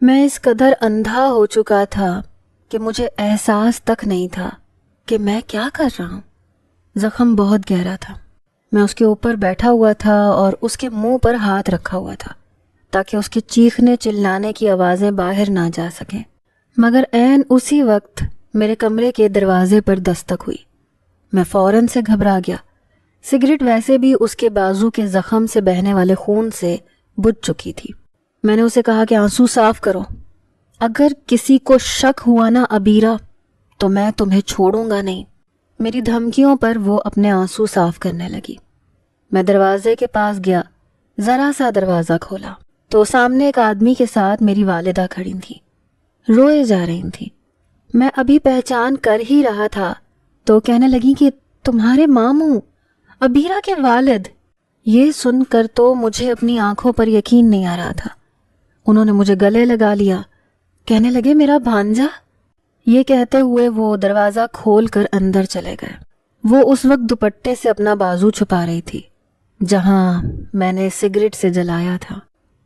میں اس قدر اندھا ہو چکا تھا کہ مجھے احساس تک نہیں تھا کہ میں کیا کر رہا ہوں۔ زخم بہت گہرا تھا۔ میں اس کے اوپر بیٹھا ہوا تھا اور اس کے منہ پر ہاتھ رکھا ہوا تھا تاکہ اس کے چیخنے چلانے کی آوازیں باہر نہ جا سکیں، مگر عین اسی وقت میرے کمرے کے دروازے پر دستک ہوئی۔ میں فوراً سے گھبرا گیا۔ سگریٹ ویسے بھی اس کے بازو کے زخم سے بہنے والے خون سے بجھ چکی تھی۔ میں نے اسے کہا کہ آنسو صاف کرو، اگر کسی کو شک ہوا نا عبیرہ تو میں تمہیں چھوڑوں گا نہیں۔ میری دھمکیوں پر وہ اپنے آنسو صاف کرنے لگی۔ میں دروازے کے پاس گیا، ذرا سا دروازہ کھولا تو سامنے ایک آدمی کے ساتھ میری والدہ کھڑی تھی، روئے جا رہی تھی۔ میں ابھی پہچان کر ہی رہا تھا تو کہنے لگی کہ تمہارے ماموں عبیرہ کے والد۔ یہ سن کر تو مجھے اپنی آنکھوں پر یقین نہیں آ رہا تھا۔ انہوں نے مجھے گلے لگا لیا، کہنے لگے میرا بھانجا۔ یہ کہتے ہوئے وہ دروازہ کھول کر اندر چلے گئے۔ وہ اس وقت دوپٹے سے اپنا بازو چھپا رہی تھی جہاں میں نے سگریٹ سے جلایا تھا۔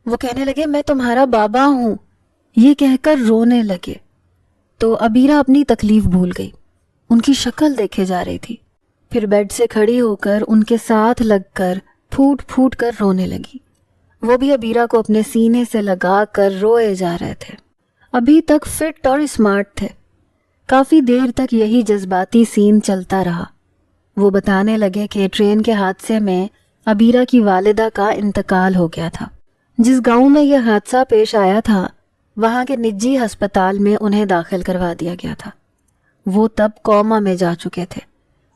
وہ کہنے لگے میں تمہارا بابا ہوں، یہ کہہ کر رونے لگے۔ تو عبیرہ اپنی تکلیف بھول گئی، ان کی شکل دیکھے جا رہی تھی، پھر بیڈ سے کھڑی ہو کر ان کے ساتھ لگ کر پھوٹ پھوٹ کر رونے لگی۔ وہ بھی عبیرہ کو اپنے سینے سے لگا کر روئے جا رہے تھے۔ ابھی تک فٹ اور اسمارٹ تھے۔ کافی دیر تک یہی جذباتی سین چلتا رہا۔ وہ بتانے لگے کہ ٹرین کے حادثے میں عبیرہ کی والدہ کا انتقال ہو گیا تھا۔ جس گاؤں میں یہ حادثہ پیش آیا تھا وہاں کے نجی ہسپتال میں انہیں داخل کروا دیا گیا تھا۔ وہ تب کوما میں جا چکے تھے۔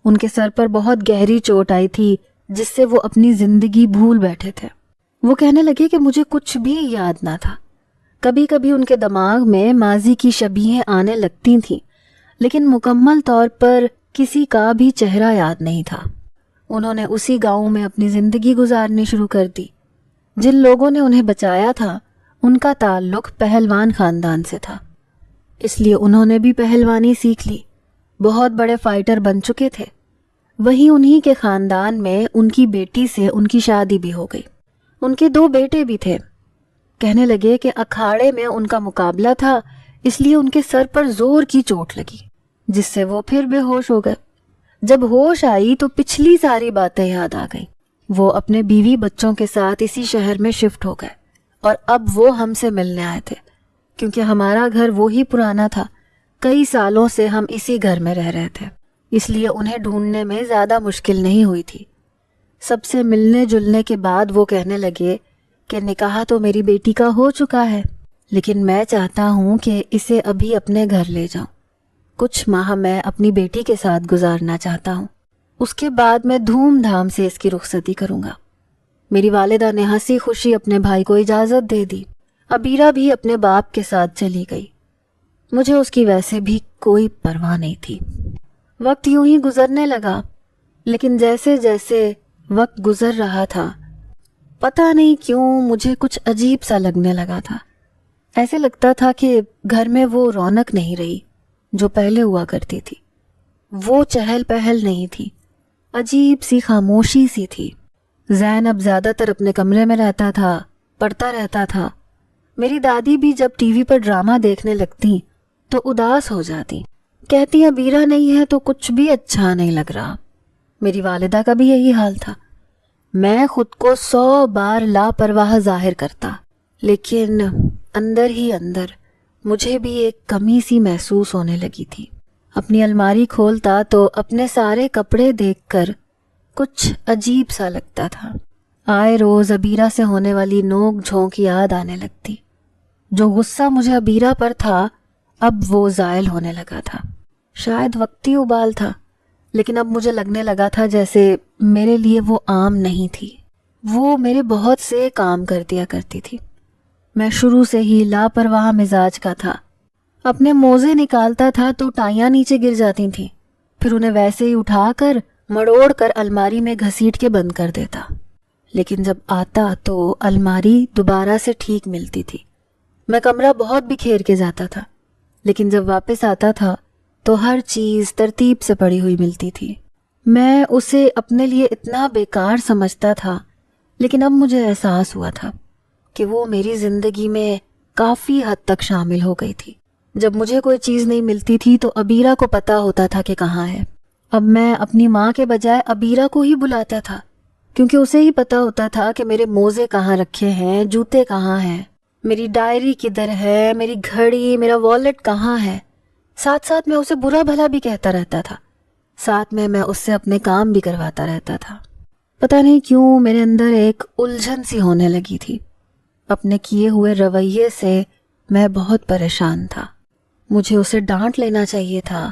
ان کے سر پر بہت گہری چوٹ آئی تھی جس سے وہ اپنی زندگی بھول بیٹھے تھے۔ وہ کہنے لگے کہ مجھے کچھ بھی یاد نہ تھا۔ کبھی کبھی ان کے دماغ میں ماضی کی شبیہیں آنے لگتی تھیں، لیکن مکمل طور پر کسی کا بھی چہرہ یاد نہیں تھا۔ انہوں نے اسی گاؤں میں اپنی زندگی گزارنی شروع کر دی۔ جن لوگوں نے انہیں بچایا تھا ان کا تعلق پہلوان خاندان سے تھا، اس لیے انہوں نے بھی پہلوانی سیکھ لی، بہت بڑے فائٹر بن چکے تھے۔ وہیں انہی کے خاندان میں ان کی بیٹی سے ان کی شادی بھی ہو گئی۔ ان کے 2 بیٹے بھی تھے۔ کہنے لگے کہ اکھاڑے میں ان کا مقابلہ تھا، اس لیے ان کے سر پر زور کی چوٹ لگی جس سے وہ پھر بے ہوش ہو گئے۔ جب ہوش آئی تو پچھلی ساری باتیں یاد آ گئیں۔ وہ اپنے بیوی بچوں کے ساتھ اسی شہر میں شفٹ ہو گئے اور اب وہ ہم سے ملنے آئے تھے کیونکہ ہمارا گھر وہی پرانا تھا۔ کئی سالوں سے ہم اسی گھر میں رہ رہے تھے، اس لیے انہیں ڈھونڈنے میں زیادہ مشکل نہیں ہوئی تھی۔ سب سے ملنے جلنے کے بعد وہ کہنے لگے کہ نکاح تو میری بیٹی کا ہو چکا ہے، لیکن میں چاہتا ہوں کہ اسے ابھی اپنے گھر لے جاؤں۔ کچھ ماہ میں اپنی بیٹی کے ساتھ گزارنا چاہتا ہوں، اس کے بعد میں دھوم دھام سے اس کی رخصتی کروں گا۔ میری والدہ نے ہنسی خوشی اپنے بھائی کو اجازت دے دی۔ عبیرہ بھی اپنے باپ کے ساتھ چلی گئی۔ مجھے اس کی ویسے بھی کوئی پرواہ نہیں تھی۔ وقت یوں ہی گزرنے لگا، لیکن جیسے جیسے وقت گزر رہا تھا پتہ نہیں کیوں مجھے کچھ عجیب سا لگنے لگا تھا۔ ایسے لگتا تھا کہ گھر میں وہ رونق نہیں رہی جو پہلے ہوا کرتی تھی۔ وہ چہل پہل نہیں تھی، عجیب سی خاموشی سی تھی۔ زینب زیادہ تر اپنے کمرے میں رہتا تھا، پڑھتا رہتا تھا۔ میری دادی بھی جب ٹی وی پر ڈرامہ دیکھنے لگتی تو اداس ہو جاتی، کہتی عبیرہ نہیں ہے تو کچھ بھی اچھا نہیں لگ رہا۔ میری والدہ کا بھی یہی حال تھا۔ میں خود کو 100 بار لاپرواہ ظاہر کرتا، لیکن اندر ہی اندر مجھے بھی ایک کمی سی محسوس ہونے لگی تھی۔ اپنی الماری کھولتا تو اپنے سارے کپڑے دیکھ کر کچھ عجیب سا لگتا تھا۔ آئے روز عبیرہ سے ہونے والی نوک جھونک یاد آنے لگتی۔ جو غصہ مجھے عبیرہ پر تھا اب وہ زائل ہونے لگا تھا۔ شاید وقتی ابال تھا، لیکن اب مجھے لگنے لگا تھا جیسے میرے لیے وہ عام نہیں تھی۔ وہ میرے بہت سے کام کر دیا کرتی تھی۔ میں شروع سے ہی لاپرواہ مزاج کا تھا۔ اپنے موزے نکالتا تھا تو ٹائیاں نیچے گر جاتی تھیں، پھر انہیں ویسے ہی اٹھا کر مڑوڑ کر الماری میں گھسیٹ کے بند کر دیتا۔ لیکن جب آتا تو الماری دوبارہ سے ٹھیک ملتی تھی۔ میں کمرہ بہت بکھیر کے جاتا تھا، لیکن جب واپس آتا تھا تو ہر چیز ترتیب سے پڑی ہوئی ملتی تھی۔ میں اسے اپنے لیے اتنا بیکار سمجھتا تھا، لیکن اب مجھے احساس ہوا تھا کہ وہ میری زندگی میں کافی حد تک شامل ہو گئی تھی۔ جب مجھے کوئی چیز نہیں ملتی تھی تو عبیرہ کو پتہ ہوتا تھا کہ کہاں ہے۔ اب میں اپنی ماں کے بجائے عبیرہ کو ہی بلاتا تھا، کیونکہ اسے ہی پتہ ہوتا تھا کہ میرے موزے کہاں رکھے ہیں، جوتے کہاں ہیں، میری ڈائری کدھر ہے، میری گھڑی، میرا والیٹ کہاں ہے۔ ساتھ ساتھ میں اسے برا بھلا بھی کہتا رہتا تھا، ساتھ میں اس سے اپنے کام بھی کرواتا رہتا تھا۔ پتہ نہیں کیوں میرے اندر ایک الجھن سی ہونے لگی تھی۔ اپنے کیے ہوئے رویے سے میں بہت پریشان تھا۔ مجھے اسے ڈانٹ لینا چاہیے تھا،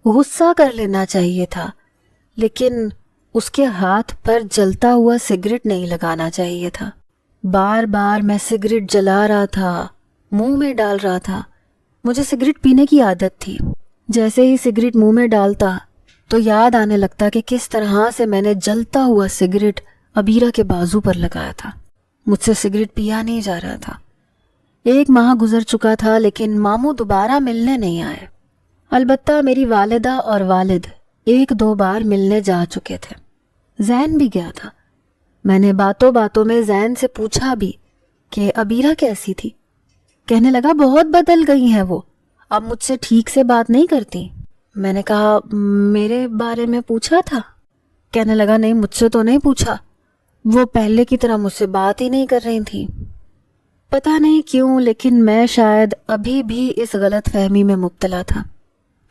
غصہ کر لینا چاہیے تھا، لیکن اس کے ہاتھ پر جلتا ہوا سگریٹ نہیں لگانا چاہیے تھا۔ بار بار میں سگریٹ جلا رہا تھا، منہ میں ڈال رہا تھا۔ مجھے سگریٹ پینے کی عادت تھی۔ جیسے ہی سگریٹ منہ میں ڈالتا تو یاد آنے لگتا کہ کس طرح سے میں نے جلتا ہوا سگریٹ عبیرہ کے بازو پر لگایا تھا۔ مجھ سے سگریٹ پیا نہیں جا رہا تھا۔ 1 ماہ گزر چکا تھا لیکن ماموں دوبارہ ملنے نہیں آئے۔ البتہ میری والدہ اور والد 1-2 بار ملنے جا چکے تھے۔ زین بھی گیا تھا۔ میں نے باتوں باتوں میں زین سے پوچھا بھی کہ عبیرہ کیسی تھی۔ کہنے لگا بہت بدل گئی ہیں وہ، اب مجھ سے ٹھیک سے بات نہیں کرتی۔ میں نے کہا میرے بارے میں پوچھا تھا؟ کہنے لگا نہیں، مجھ سے تو نہیں پوچھا، وہ پہلے کی طرح مجھ سے بات ہی نہیں کر رہی تھی۔ پتہ نہیں کیوں لیکن میں شاید ابھی بھی اس غلط فہمی میں مبتلا تھا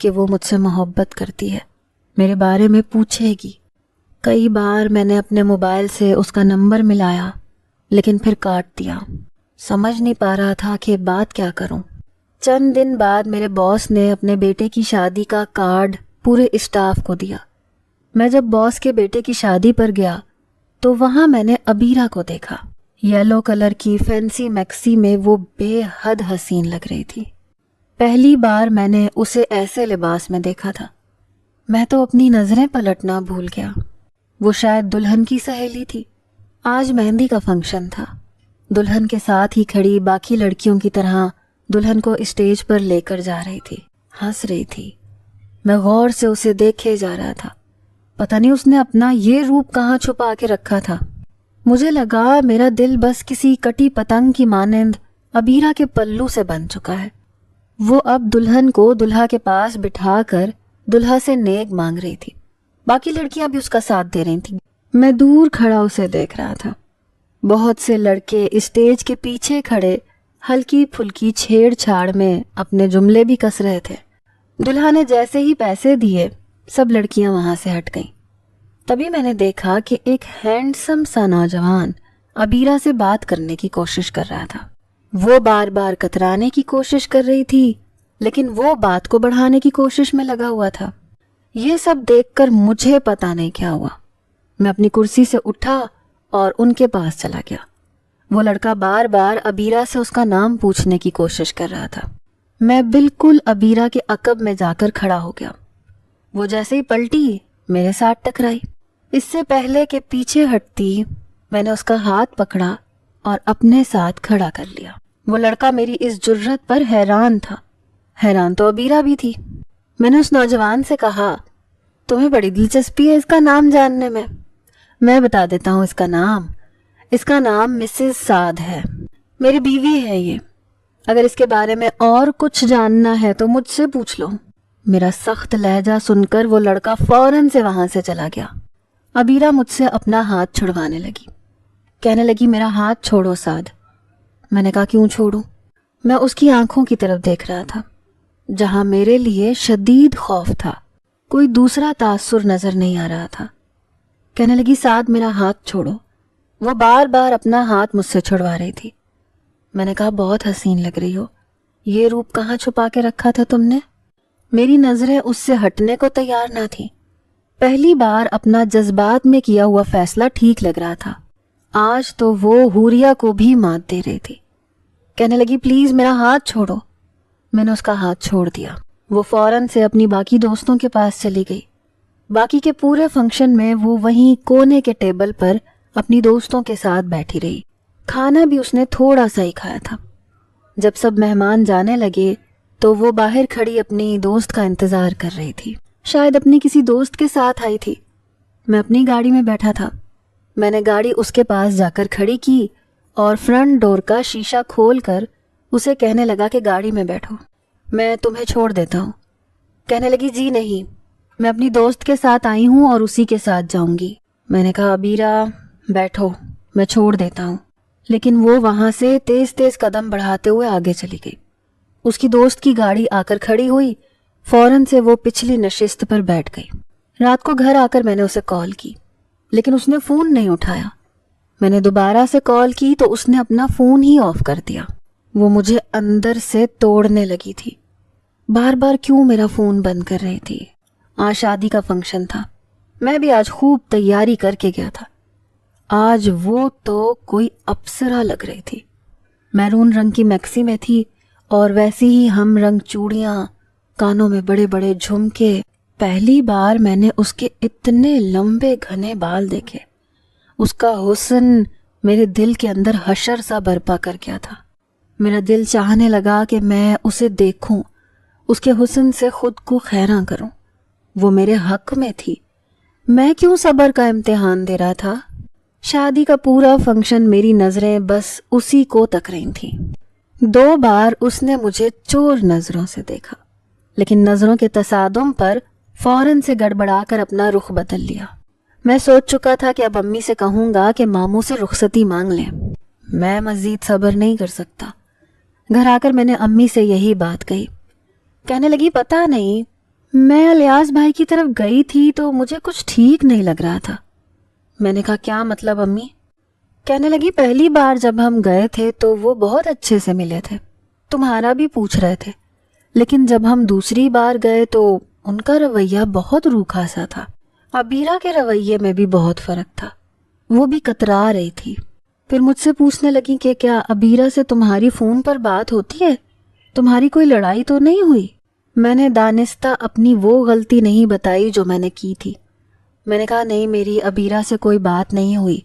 کہ وہ مجھ سے محبت کرتی ہے، میرے بارے میں پوچھے گی۔ کئی بار میں نے اپنے موبائل سے اس کا نمبر ملایا لیکن پھر کاٹ دیا۔ سمجھ نہیں پا رہا تھا کہ بات کیا کروں۔ چند دن بعد میرے باس نے اپنے بیٹے کی شادی کا کارڈ پورے اسٹاف کو دیا۔ میں جب باس کے بیٹے کی شادی پر گیا تو وہاں میں نے عبیرہ کو دیکھا۔ یلو کلر کی فینسی میکسی میں وہ بے حد حسین لگ رہی تھی۔ پہلی بار میں نے اسے ایسے لباس میں دیکھا تھا۔ میں تو اپنی نظریں پلٹنا بھول گیا۔ وہ شاید دلہن کی سہیلی تھی۔ آج مہندی کا فنکشن تھا۔ دلہن کے ساتھ ہی کھڑی باقی لڑکیوں کی طرح دلہن کو اسٹیج پر لے کر جا رہی تھی، ہنس رہی تھی۔ میں غور سے اسے دیکھے جا رہا تھا۔ پتہ نہیں اس نے اپنا یہ روپ کہاں چھپا کے رکھا تھا۔ مجھے لگا میرا دل بس کسی کٹی پتنگ کی مانند عبیرہ کے پلو سے بن چکا ہے۔ وہ اب دلہن کو دلہا کے پاس بٹھا کر دلہا سے نیک مانگ رہی تھی۔ باقی لڑکیاں بھی اس کا ساتھ دے رہی تھیں۔ میں دور کھڑا اسے دیکھ رہا تھا۔ بہت سے لڑکے اسٹیج کے پیچھے کھڑے ہلکی پھلکی چھیڑ چھاڑ میں اپنے جملے بھی کس رہے تھے۔ دلہا نے جیسے ہی پیسے دیے سب لڑکیاں وہاں سے ہٹ گئیں۔ تبھی میں نے دیکھا کہ ایک ہینڈسم سا نوجوان عبیرہ سے بات کرنے کی کوشش کر رہا تھا۔ وہ بار بار کترانے کی کوشش کر رہی تھی لیکن وہ بات کو بڑھانے کی کوشش میں لگا ہوا تھا۔ یہ سب دیکھ کر مجھے پتا نہیں کیا ہوا۔ میں اپنی کرسی سے اٹھا اور ان کے پاس چلا گیا۔ وہ لڑکا بار بار عبیرہ سے اس کا نام پوچھنے کی کوشش کر رہا تھا۔ میں بالکل عبیرہ کے عقب میں جا کر کھڑا ہو گیا۔ وہ جیسے ہی پلٹی میرے ساتھ ٹکرائی۔ اس سے پہلے کہ پیچھے ہٹتی میں نے اس کا ہاتھ پکڑا اور اپنے ساتھ کھڑا کر لیا۔ وہ لڑکا میری اس جرت پر حیران تھا۔ حیران تو عبیرہ بھی تھی۔ میں نے اس نوجوان سے کہا تمہیں بڑی دلچسپی ہے اس کا نام جاننے میں بتا دیتا ہوں اس کا نام مسز سعد ہے، میری بیوی ہے یہ۔ اگر اس کے بارے میں اور کچھ جاننا ہے تو مجھ سے پوچھ لو۔ میرا سخت لہجہ سن کر وہ لڑکا فوراً سے وہاں سے چلا گیا۔ عبیرہ مجھ سے اپنا ہاتھ چھڑوانے لگی، کہنے لگی میرا ہاتھ چھوڑو سعد۔ میں نے کہا کیوں چھوڑوں؟ میں اس کی آنکھوں کی طرف دیکھ رہا تھا جہاں میرے لیے شدید خوف تھا، کوئی دوسرا تاثر نظر نہیں آ رہا تھا۔ کہنے لگی سعد میرا ہاتھ چھوڑو۔ وہ بار بار اپنا ہاتھ مجھ سے چھڑوا رہی تھی۔ میں نے کہا بہت حسین لگ رہی ہو، یہ روپ کہاں چھپا کے رکھا تھا تم نے؟ میری نظریں اس سے ہٹنے کو تیار نہ تھیں۔ پہلی بار اپنا جذبات میں کیا ہوا فیصلہ ٹھیک لگ رہا تھا، آج تو وہ حوریہ کو بھی مات دے رہی تھی۔ کہنے لگی پلیز میرا ہاتھ چھوڑو۔ میں نے اس کا ہاتھ چھوڑ دیا۔ وہ فوراً سے اپنی باقی دوستوں کے پاس چلی گئی۔ باقی کے پورے فنکشن میں وہ وہیں کونے کے ٹیبل پر اپنی دوستوں کے ساتھ بیٹھی رہی۔ کھانا بھی اس نے تھوڑا سا ہی کھایا تھا۔ جب سب مہمان جانے لگے تو وہ باہر کھڑی اپنی دوست کا انتظار کر رہی تھی، شاید اپنی کسی دوست کے ساتھ آئی تھی۔ میں اپنی گاڑی میں بیٹھا تھا۔ میں نے گاڑی اس کے پاس جا کر کھڑی کی اور فرنٹ ڈور کا شیشہ کھول کر اسے کہنے لگا کہ گاڑی میں بیٹھو، میں تمہیں چھوڑ دیتا ہوں۔ کہنے لگی جی نہیں، میں اپنی دوست کے ساتھ آئی ہوں اور اسی کے ساتھ جاؤں گی۔ میں نے کہا عبیرہ بیٹھو، میں چھوڑ دیتا ہوں، لیکن وہ وہاں سے تیز تیز قدم بڑھاتے ہوئے آگے چلی گئی۔ اس کی دوست کی گاڑی آ کر کھڑی ہوئی، فوراً سے وہ پچھلی نشست پر بیٹھ گئی۔ رات کو گھر آ کر میں نے اسے کال کی، لیکن اس نے فون نہیں اٹھایا۔ میں نے دوبارہ سے کال کی تو اس نے اپنا فون ہی آف کر دیا۔ وہ مجھے اندر سے توڑنے لگی تھی، بار بار کیوں میرا فون بند کر رہی تھی۔ آج شادی کا فنکشن تھا، میں بھی آج خوب تیاری کر کے گیا تھا۔ آج وہ تو کوئی اپسرا لگ رہی تھی۔ میرون رنگ کی میکسی میں تھی اور ویسی ہی ہم رنگ چوڑیاں، کانوں میں بڑے بڑے جھمکے۔ پہلی بار میں نے اس کے اتنے لمبے گھنے بال دیکھے۔ اس کا حسن میرے دل کے اندر حشر سا برپا کر گیا تھا۔ میرا دل چاہنے لگا کہ میں اسے دیکھوں، اس کے حسن سے خود کو خیراں کروں۔ وہ میرے حق میں تھی، میں کیوں صبر کا امتحان دے رہا تھا؟ شادی کا پورا فنکشن میری نظریں بس اسی کو تک رہی تھیں۔ 2 بار اس نے مجھے چور نظروں سے دیکھا، لیکن نظروں کے تصادم پر فوراً سے گڑبڑا کر اپنا رخ بدل لیا۔ میں سوچ چکا تھا کہ اب امی سے کہوں گا کہ ماموں سے رخصتی مانگ لیں، میں مزید صبر نہیں کر سکتا۔ گھر آ کر میں نے امی سے یہی بات کہی۔ کہنے لگی پتہ نہیں، میں الیاس بھائی کی طرف گئی تھی تو مجھے کچھ ٹھیک نہیں لگ رہا تھا۔ میں نے کہا کیا مطلب امی؟ کہنے لگی پہلی بار جب ہم گئے تھے تو وہ بہت اچھے سے ملے تھے، تمہارا بھی پوچھ رہے تھے، لیکن جب ہم دوسری بار گئے تو ان کا رویہ بہت روکھا سا تھا۔ عبیرہ کے رویے میں بھی بہت فرق تھا، وہ بھی کترا رہی تھی۔ پھر مجھ سے پوچھنے لگی کہ کیا عبیرہ سے تمہاری فون پر بات ہوتی ہے؟ تمہاری کوئی لڑائی تو نہیں ہوئی؟ میں نے دانستہ اپنی وہ غلطی نہیں بتائی جو میں نے کی تھی۔ میں نے کہا نہیں، میری عبیرہ سے کوئی بات نہیں ہوئی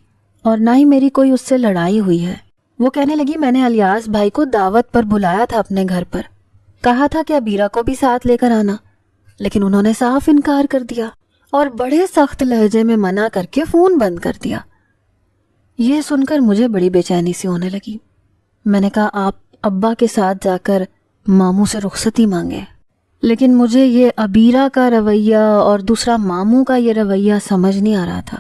اور نہ ہی میری کوئی اس سے لڑائی ہوئی ہے۔ وہ کہنے لگی میں نے الیاس بھائی کو دعوت پر بلایا تھا اپنے گھر پر، کہا تھا کہ عبیرہ کو بھی ساتھ لے کر آنا، لیکن انہوں نے صاف انکار کر دیا اور بڑے سخت لہجے میں منع کر کے فون بند کر دیا۔ یہ سن کر مجھے بڑی بے چینی سی ہونے لگی۔ میں نے کہا آپ ابا کے ساتھ جا کر ماموں سے رخصتی مانگے، لیکن مجھے یہ عبیرہ کا رویہ اور دوسرا ماموں کا یہ رویہ سمجھ نہیں آ رہا تھا۔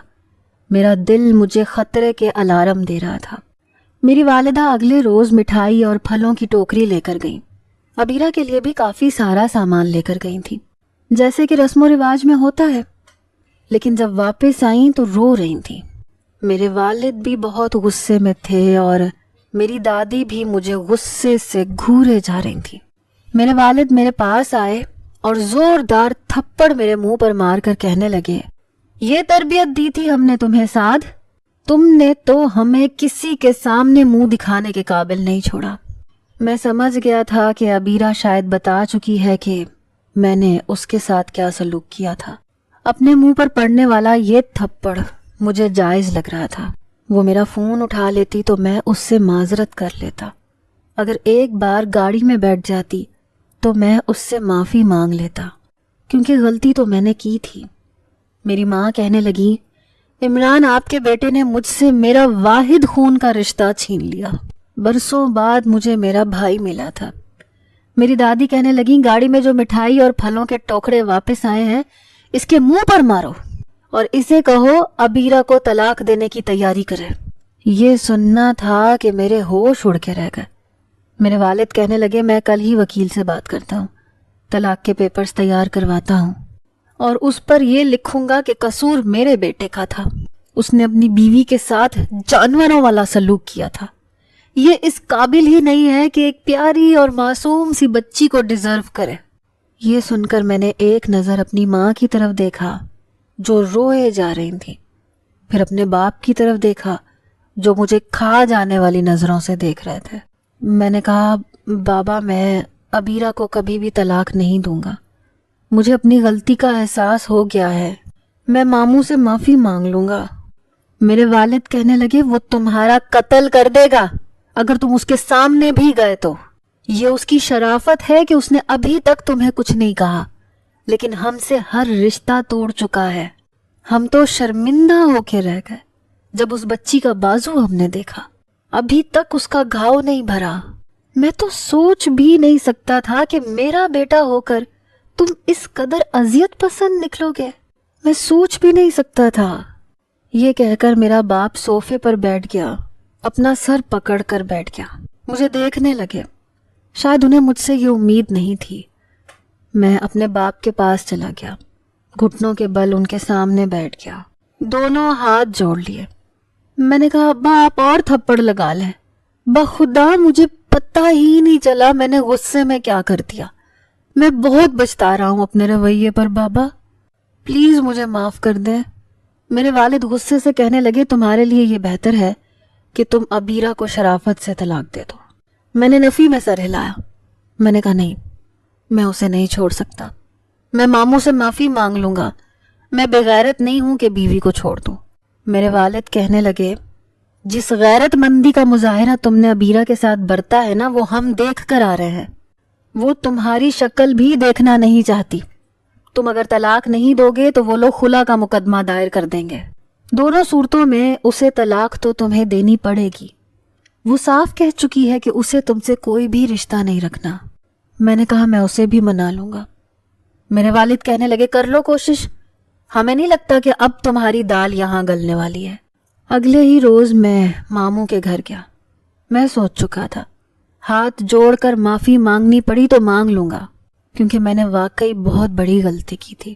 میرا دل مجھے خطرے کے الارم دے رہا تھا۔ میری والدہ اگلے روز مٹھائی اور پھلوں کی ٹوکری لے کر گئیں۔ عبیرہ کے لیے بھی کافی سارا سامان لے کر گئی تھیں، جیسے کہ رسم و رواج میں ہوتا ہے، لیکن جب واپس آئیں تو رو رہی تھیں۔ میرے والد بھی بہت غصے میں تھے اور میری دادی بھی مجھے غصے سے گھورے جا رہی تھی۔ میرے والد میرے پاس آئے اور زوردار تھپڑ میرے منہ پر مار کر کہنے لگے، یہ تربیت دی تھی ہم نے تمہیں سعد، تم نے تو ہمیں کسی کے سامنے منہ دکھانے کے قابل نہیں چھوڑا۔ میں سمجھ گیا تھا کہ عبیرہ شاید بتا چکی ہے کہ میں نے اس کے ساتھ کیا سلوک کیا تھا۔ اپنے منہ پر پڑنے والا یہ تھپڑ مجھے جائز لگ رہا تھا۔ وہ میرا فون اٹھا لیتی تو میں اس سے معذرت کر لیتا، اگر ایک بار گاڑی میں بیٹھ جاتی تو میں اس سے معافی مانگ لیتا، کیونکہ غلطی تو میں نے کی تھی۔ میری ماں کہنے لگی عمران آپ کے بیٹے نے مجھ سے میرا واحد خون کا رشتہ چھین لیا، برسوں بعد مجھے میرا بھائی ملا تھا۔ میری دادی کہنے لگی گاڑی میں جو مٹھائی اور پھلوں کے ٹوکرے واپس آئے ہیں اس کے منہ پر مارو اور اسے کہو عبیرہ کو طلاق دینے کی تیاری کرے۔ یہ سننا تھا کہ میرے ہوش اڑ کے رہ گئے۔ میرے والد کہنے لگے میں کل ہی وکیل سے بات کرتا ہوں، طلاق کے پیپرز تیار کرواتا ہوں اور اس پر یہ لکھوں گا کہ قصور میرے بیٹے کا تھا، اس نے اپنی بیوی کے ساتھ جانوروں والا سلوک کیا تھا، یہ اس قابل ہی نہیں ہے کہ ایک پیاری اور معصوم سی بچی کو ڈیزرو کرے۔ یہ سن کر میں نے ایک نظر اپنی ماں کی طرف دیکھا جو روئے جا رہی تھی، پھر اپنے باپ کی طرف دیکھا جو مجھے کھا جانے والی نظروں سے دیکھ رہے تھے۔ میں نے کہا بابا میں عبیرہ کو کبھی بھی طلاق نہیں دوں گا، مجھے اپنی غلطی کا احساس ہو گیا ہے، میں ماموں سے معافی مانگ لوں گا۔ میرے والد کہنے لگے وہ تمہارا قتل کر دے گا اگر تم اس کے سامنے بھی گئے تو، یہ اس کی شرافت ہے کہ اس نے ابھی تک تمہیں کچھ نہیں کہا، لیکن ہم سے ہر رشتہ توڑ چکا ہے۔ ہم تو شرمندہ ہو کے رہ گئے جب اس بچی کا بازو ہم نے دیکھا، ابھی تک اس کا گھاؤ نہیں بھرا۔ میں تو سوچ بھی نہیں سکتا تھا کہ میرا بیٹا ہو کر تم اس قدر اذیت پسند نکلو گے. میں سوچ بھی نہیں سکتا تھا. یہ کہہ کر میرا باپ صوفے پر بیٹھ گیا, اپنا سر پکڑ کر بیٹھ گیا. مجھے دیکھنے لگے. شاید انہیں مجھ سے یہ امید نہیں تھی. میں اپنے باپ کے پاس چلا گیا, گھٹنوں کے بل ان کے سامنے بیٹھ گیا, دونوں ہاتھ جوڑ لیے. میں نے کہا, باپ اور تھپڑ لگا لیں, بخدا مجھے پتہ ہی نہیں چلا میں نے غصے میں کیا کر دیا. میں بہت بچتا رہا ہوں اپنے رویے پر. بابا پلیز مجھے معاف کر دیں. میرے والد غصے سے کہنے لگے, تمہارے لیے یہ بہتر ہے کہ تم عبیرہ کو شرافت سے طلاق دے دو. میں نے نفی میں سر ہلایا. میں نے کہا, نہیں, میں اسے نہیں چھوڑ سکتا. میں ماموں سے معافی مانگ لوں گا. میں بغیرت نہیں ہوں کہ بیوی کو چھوڑ دوں. میرے والد کہنے لگے, جس غیرت مندی کا مظاہرہ تم نے عبیرہ کے ساتھ برتا ہے نا, وہ ہم دیکھ کر آ رہے ہیں. وہ تمہاری شکل بھی دیکھنا نہیں چاہتی. تم اگر طلاق نہیں دو گے تو وہ لوگ خلا کا مقدمہ دائر کر دیں گے. دونوں صورتوں میں اسے طلاق تو تمہیں دینی پڑے گی. وہ صاف کہہ چکی ہے کہ اسے تم سے کوئی بھی رشتہ نہیں رکھنا. میں نے کہا, میں اسے بھی منا لوں گا. میرے والد کہنے لگے, کر لو کوشش. ہمیں نہیں لگتا کہ اب تمہاری دال یہاں گلنے والی ہے. اگلے ہی روز میں ماموں کے گھر گیا. میں سوچ چکا تھا, ہاتھ جوڑ کر معافی مانگنی پڑی تو مانگ لوں گا, کیونکہ میں نے واقعی بہت بڑی غلطی کی تھی.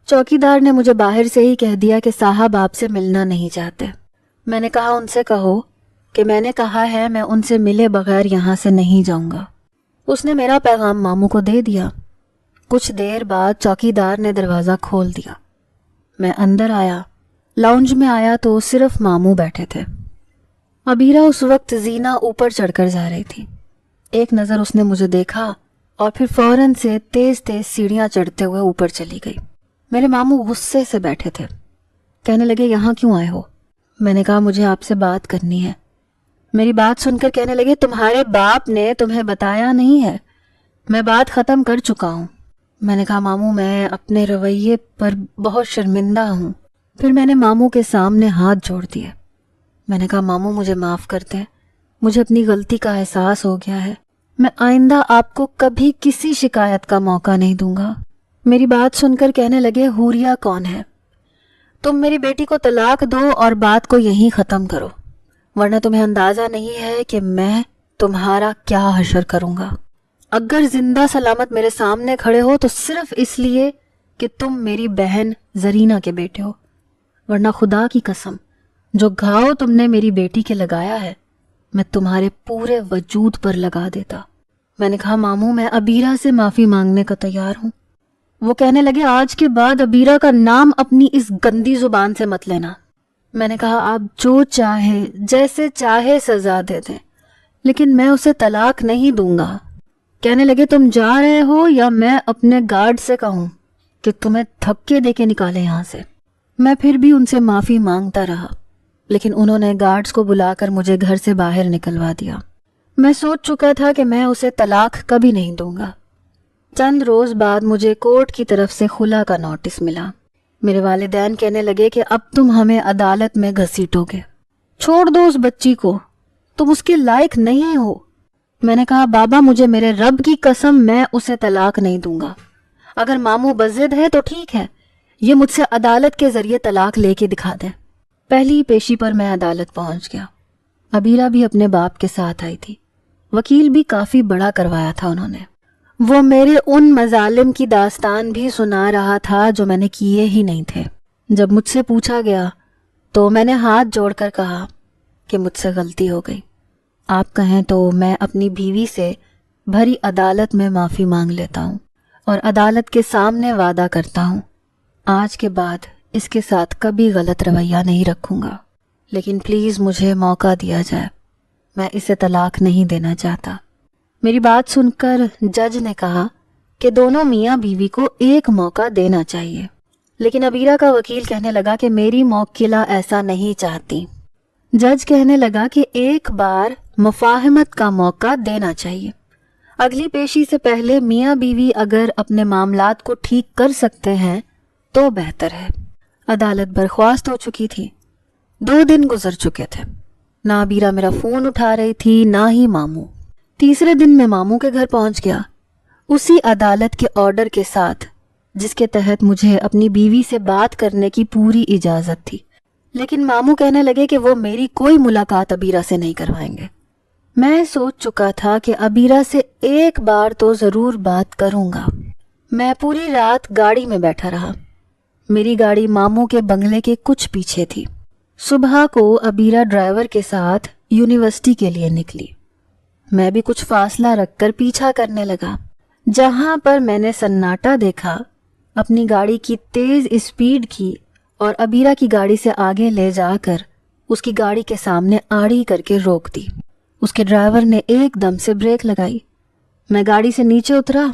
چوکیدار نے مجھے باہر سے ہی کہہ دیا کہ صاحب آپ سے ملنا نہیں چاہتے. میں نے کہا, ان سے کہو کہ میں نے کہا ہے میں ان سے ملے بغیر یہاں سے نہیں جاؤں گا. اس نے میرا پیغام ماموں کو دے دیا. کچھ دیر بعد چوکیدار نے دروازہ کھول دیا. میں اندر آیا. لاؤنج میں آیا تو صرف ماموں بیٹھے تھے. عبیرہ اس وقت زینہ اوپر چڑھ کر جا رہی تھی. ایک نظر اس نے مجھے دیکھا اور پھر فوراً سے تیز تیز سیڑھیاں چڑھتے ہوئے اوپر چلی گئی. میرے ماموں غصے سے بیٹھے تھے. کہنے لگے, یہاں کیوں آئے ہو؟ میں نے کہا, مجھے آپ سے بات کرنی ہے. میری بات سن کر کہنے لگے, تمہارے باپ نے تمہیں بتایا نہیں ہے؟ میں بات ختم کر چکا ہوں. میں نے کہا, ماموں میں اپنے رویے پر بہت شرمندہ ہوں. پھر میں نے ماموں کے سامنے ہاتھ جوڑ دیے. میں نے کہا, ماموں مجھے معاف کر دیں, مجھے اپنی غلطی کا احساس ہو گیا ہے. میں آئندہ آپ کو کبھی کسی شکایت کا موقع نہیں دوں گا. میری بات سن کر کہنے لگے, حوریہ کون ہے؟ تم میری بیٹی کو طلاق دو اور بات کو یہیں ختم کرو, ورنہ تمہیں اندازہ نہیں ہے کہ میں تمہارا کیا حشر کروں گا. اگر زندہ سلامت میرے سامنے کھڑے ہو تو صرف اس لیے کہ تم میری بہن زرینہ کے بیٹے ہو, ورنہ خدا کی قسم جو گھاؤ تم نے میری بیٹی کے لگایا ہے میں تمہارے پورے وجود پر لگا دیتا. میں نے کہا, ماموں میں عبیرہ سے معافی مانگنے کا تیار ہوں. وہ کہنے لگے, آج کے بعد عبیرہ کا نام اپنی اس گندی زبان سے مت لینا. میں نے کہا, آپ جو چاہے جیسے چاہے سزا دے دیں, لیکن میں اسے طلاق نہیں دوں گا. کہنے لگے, تم جا رہے ہو یا میں اپنے گارڈ سے کہوں کہ تمہیں دھکے دے کے نکالے یہاں سے؟ میں پھر بھی ان سے معافی مانگتا رہا, لیکن انہوں نے گارڈز کو بلا کر مجھے گھر سے باہر نکلوا دیا. میں سوچ چکا تھا کہ میں اسے طلاق کبھی نہیں دوں گا. چند روز بعد مجھے کورٹ کی طرف سے خلا کا نوٹس ملا. میرے والدین کہنے لگے کہ اب تم ہمیں عدالت میں گھسیٹو گے. چھوڑ دو اس بچی کو, تم اس کے لائق نہیں ہو. میں نے کہا, بابا مجھے میرے رب کی قسم میں اسے طلاق نہیں دوں گا. اگر ماموں بضد ہے تو ٹھیک ہے, یہ مجھ سے عدالت کے ذریعے طلاق لے کے دکھا دیں. پہلی پیشی پر میں عدالت پہنچ گیا. عبیرہ بھی اپنے باپ کے ساتھ آئی تھی. وکیل بھی کافی بڑا کروایا تھا انہوں نے. وہ میرے ان مظالم کی داستان بھی سنا رہا تھا جو میں نے کیے ہی نہیں تھے. جب مجھ سے پوچھا گیا تو میں نے ہاتھ جوڑ کر کہا کہ مجھ سے غلطی ہو گئی. آپ کہیں تو میں اپنی بیوی سے بھری عدالت میں معافی مانگ لیتا ہوں اور عدالت کے سامنے وعدہ کرتا ہوں آج کے بعد اس کے ساتھ کبھی غلط رویہ نہیں رکھوں گا. لیکن پلیز مجھے موقع دیا جائے, میں اسے طلاق نہیں دینا چاہتا. میری بات سن کر جج نے کہا کہ دونوں میاں بیوی کو ایک موقع دینا چاہیے. لیکن عبیرہ کا وکیل کہنے لگا کہ میری موکلہ ایسا نہیں چاہتی. جج کہنے لگا کہ ایک بار مفاہمت کا موقع دینا چاہیے. اگلی پیشی سے پہلے میاں بیوی اگر اپنے معاملات کو ٹھیک کر سکتے ہیں تو بہتر ہے. عدالت برخواست ہو چکی تھی. 2 دن گزر چکے تھے. نہ عبیرہ میرا فون اٹھا رہی تھی نہ ہی ماموں. تیسرے دن میں ماموں کے گھر پہنچ گیا، اسی عدالت کے آرڈر کے ساتھ جس کے تحت مجھے اپنی بیوی سے بات کرنے کی پوری اجازت تھی، لیکن ماموں کہنے لگے کہ وہ میری کوئی ملاقات عبیرہ سے نہیں کروائیں گے۔ میں سوچ چکا تھا کہ عبیرہ سے ایک بار تو ضرور بات کروں گا۔ میں پوری رات گاڑی میں بیٹھا رہا۔ میری گاڑی ماموں کے بنگلے کے کچھ پیچھے تھی۔ صبح کو عبیرہ ڈرائیور کے ساتھ یونیورسٹی کے لیے نکلی۔ میں بھی کچھ فاصلہ رکھ کر پیچھا کرنے لگا۔ جہاں پر میں نے سناٹا دیکھا، اپنی گاڑی کی تیز اسپیڈ کی اور عبیرہ کی گاڑی سے آگے لے جا کر اس کی گاڑی کے سامنے آڑی کر کے روک دی۔ اس کے ڈرائیور نے ایک دم سے بریک لگائی۔ میں گاڑی سے نیچے اترا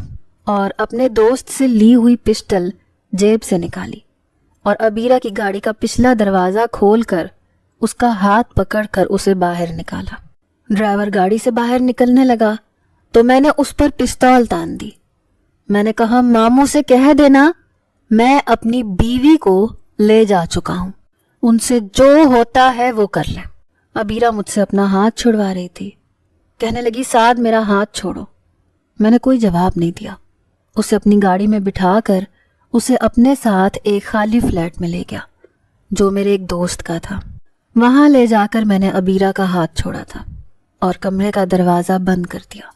اور اپنے دوست سے لی ہوئی پسٹل جیب سے نکالی اور عبیرہ کی گاڑی کا پچھلا دروازہ کھول کر اس کا ہاتھ پکڑ کر اسے باہر نکالا۔ ڈرائیور گاڑی سے باہر نکلنے لگا تو میں نے اس پر پستول تان دی۔ میں نے کہا، ماموں سے کہہ دینا میں اپنی بیوی کو لے جا چکا ہوں، ان سے جو ہوتا ہے وہ کر لیں۔ عبیرہ مجھ سے اپنا ہاتھ چھڑوا رہی تھی، کہنے لگی، سعد میرا ہاتھ چھوڑو۔ میں نے کوئی جواب نہیں دیا۔ اسے اپنی گاڑی میں بٹھا کر اسے اپنے ساتھ ایک خالی فلیٹ میں لے گیا جو میرے ایک دوست کا تھا۔ وہاں لے جا کر میں نے عبیرہ کا ہاتھ چھوڑا تھا اور کمرے کا دروازہ بند کر دیا۔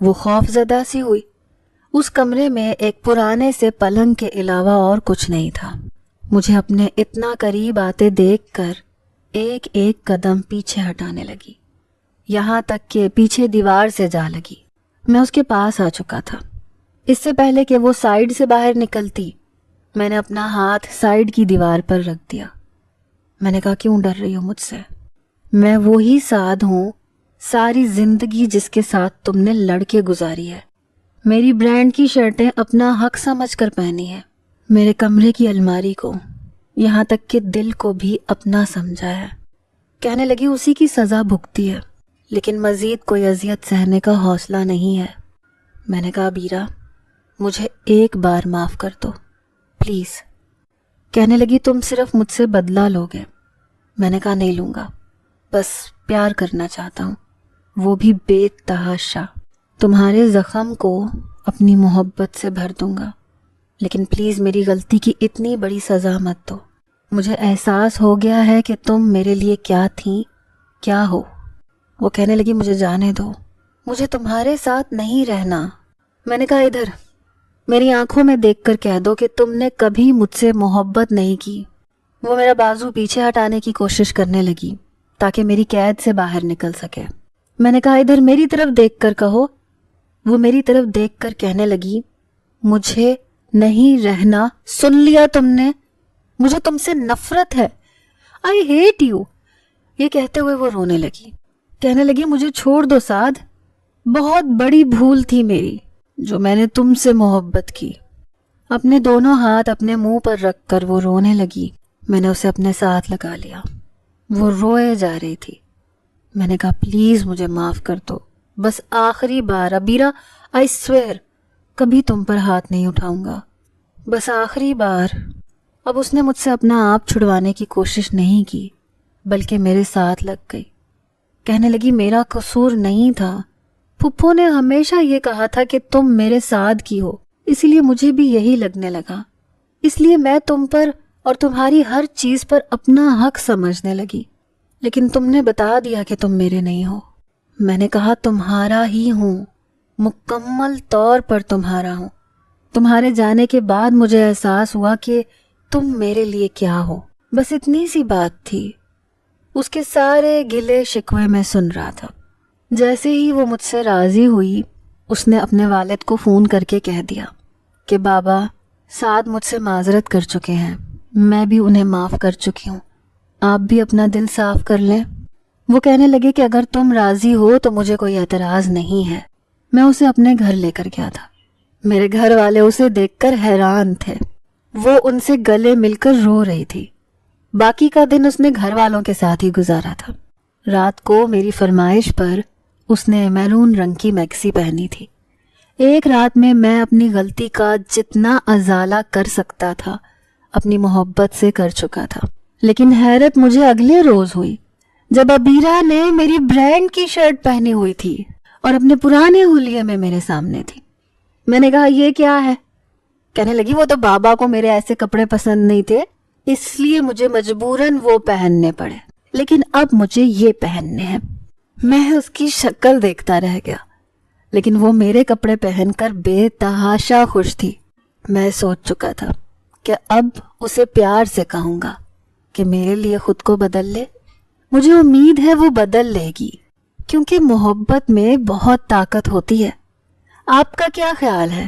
وہ خوف زدہ سی ہوئی۔ اس کمرے میں ایک پرانے سے پلنگ کے علاوہ اور کچھ نہیں تھا۔ مجھے اپنے اتنا قریب آتے دیکھ کر ایک ایک قدم پیچھے ہٹانے لگی، یہاں تک کہ پیچھے دیوار سے جا لگی۔ میں اس کے پاس آ چکا تھا۔ اس سے پہلے کہ وہ سائیڈ سے باہر نکلتی، میں نے اپنا ہاتھ سائیڈ کی دیوار پر رکھ دیا۔ میں نے کہا، کیوں ڈر رہی ہو مجھ سے؟ میں وہی سعد ہوں، ساری زندگی جس کے ساتھ تم نے لڑ کے گزاری ہے۔ میری برانڈ کی شرٹیں اپنا حق سمجھ کر پہنی ہے، میرے کمرے کی الماری کو، یہاں تک کہ دل کو بھی اپنا سمجھا ہے۔ کہنے لگی، اسی کی سزا بھگتی ہے، لیکن مزید کوئی اذیت سہنے کا حوصلہ نہیں ہے۔ میں نے کہا، عبیرہ مجھے ایک بار معاف کر دو پلیز۔ کہنے لگی، تم صرف مجھ سے بدلہ لوگے۔ میں نے کہا، نہیں لوں گا، بس پیار کرنا چاہتا ہوں، وہ بھی بے تحاشا۔ تمہارے زخم کو اپنی محبت سے بھر دوں گا، لیکن پلیز میری غلطی کی اتنی بڑی سزا مت دو۔ مجھے احساس ہو گیا ہے کہ تم میرے لیے کیا تھیں، کیا ہو۔ وہ کہنے لگی، مجھے جانے دو، مجھے تمہارے ساتھ نہیں رہنا۔ میں نے کہا، ادھر میری آنکھوں میں دیکھ کر کہہ دو کہ تم نے کبھی مجھ سے محبت نہیں کی۔ وہ میرا بازو پیچھے ہٹانے کی کوشش کرنے لگی تاکہ میری قید سے باہر نکل سکے۔ میں نے کہا، ادھر میری طرف دیکھ کر کہو۔ وہ میری طرف دیکھ کر کہنے لگی، مجھے نہیں رہنا، سن لیا تم نے؟ مجھے تم سے نفرت ہے، آئی ہیٹ یو۔ یہ کہتے ہوئے وہ رونے لگی، کہنے لگی، مجھے چھوڑ دو سعد، بہت بڑی بھول تھی میری جو میں نے تم سے محبت کی۔ اپنے دونوں ہاتھ اپنے منہ پر رکھ کر وہ رونے لگی۔ میں نے اسے اپنے ساتھ لگا لیا۔ وہ روئے جا رہی تھی۔ میں نے کہا، پلیز مجھے معاف کر دو، بس آخری بار عبیرہ، آئی سویئر کبھی تم پر ہاتھ نہیں اٹھاؤں گا، بس آخری بار۔ اب اس نے مجھ سے اپنا آپ چھڑوانے کی کوشش نہیں کی بلکہ میرے ساتھ لگ گئی۔ کہنے لگی، میرا قصور نہیں تھا، پھپھو نے ہمیشہ یہ کہا تھا کہ تم میرے سعد کی ہو، اسی لیے مجھے بھی یہی لگنے لگا، اس لیے میں تم پر اور تمہاری ہر چیز پر اپنا حق سمجھنے لگی، لیکن تم نے بتا دیا کہ تم میرے نہیں ہو۔ میں نے کہا، تمہارا ہی ہوں، مکمل طور پر تمہارا ہوں۔ تمہارے جانے کے بعد مجھے احساس ہوا کہ تم میرے لیے کیا ہو، بس اتنی سی بات تھی۔ اس کے سارے گلے شکوے میں سن رہا تھا۔ جیسے ہی وہ مجھ سے راضی ہوئی، اس نے اپنے والد کو فون کر کے کہہ دیا کہ بابا، سعد مجھ سے معذرت کر چکے ہیں، میں بھی انہیں معاف کر چکی ہوں، آپ بھی اپنا دل صاف کر لیں۔ وہ کہنے لگے کہ اگر تم راضی ہو تو مجھے کوئی اعتراض نہیں ہے۔ میں اسے اپنے گھر لے کر گیا تھا۔ میرے گھر والے اسے دیکھ کر حیران تھے۔ وہ ان سے گلے مل کر رو رہی تھی۔ باقی کا دن اس نے گھر والوں کے ساتھ ہی گزارا تھا۔ رات کو میری فرمائش پر اس نے میرون رنگ کی میکسی پہنی تھی۔ ایک رات میں اپنی غلطی کا جتنا ازالہ کر سکتا تھا اپنی محبت سے کر چکا تھا، لیکن حیرت مجھے اگلے روز ہوئی جب عبیرہ نے میری برانڈ کی شرٹ پہنی ہوئی تھی اور اپنے پرانے حلیے میں میرے سامنے تھی۔ میں نے کہا یہ کیا ہے؟ کہنے لگی وہ تو بابا کو میرے ایسے کپڑے پسند نہیں تھے، اس لیے مجھے مجبوراً وہ پہننے پڑے، لیکن اب مجھے یہ پہننے ہیں۔ میں اس کی شکل دیکھتا رہ گیا، لیکن وہ میرے کپڑے پہن کر بے تحاشا خوش تھی۔ میں سوچ چکا تھا کہ اب اسے پیار سے کہوں گا کہ میرے لیے خود کو بدل لے۔ مجھے امید ہے وہ بدل لے گی، کیونکہ محبت میں بہت طاقت ہوتی ہے۔ آپ کا کیا خیال ہے؟